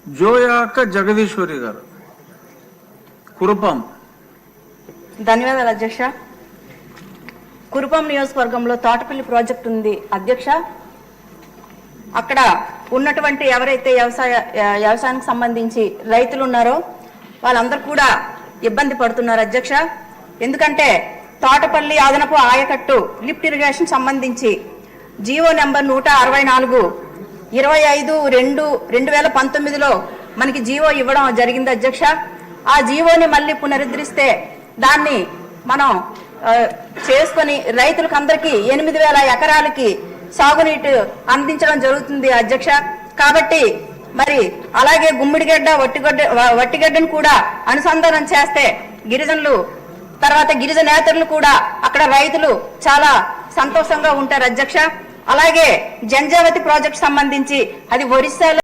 జోయాక జగదీశ్వరి గారు, కురుపాం. ధన్యవాదాలు అధ్యక్ష. కురుపాం నియోజకవర్గంలో తోటపల్లి ప్రాజెక్టు ఉంది అధ్యక్ష. అక్కడ ఉన్నటువంటి ఎవరైతే వ్యవసాయానికి సంబంధించి రైతులు ఉన్నారో వాళ్ళందరూ కూడా ఇబ్బంది పడుతున్నారు అధ్యక్ష. ఎందుకంటే తోటపల్లి అదనపు ఆయకట్టు లిఫ్ట్ ఇరిగేషన్ సంబంధించి జీవో నెంబర్ 164 25/2/2019లో మనకి జీవో ఇవ్వడం జరిగింది అధ్యక్ష. ఆ జీవోని మళ్ళీ పునరుద్ధరిస్తే దాన్ని మనం చేసుకొని రైతులకు అందరికీ 8,000 ఎకరాలకి సాగునీటి అందించడం జరుగుతుంది అధ్యక్ష. కాబట్టి మరి అలాగే గుమ్మిడిగడ్డ వట్టిగడ్డను కూడా అనుసంధానం చేస్తే గిరిజనులు తర్వాత గిరిజనేతరులు కూడా అక్కడ రైతులు చాలా సంతోషంగా ఉంటారు అధ్యక్ష. అలాగే జంజావతి ప్రాజెక్ట్ సంబంధించి అది ఒరిస్సాలో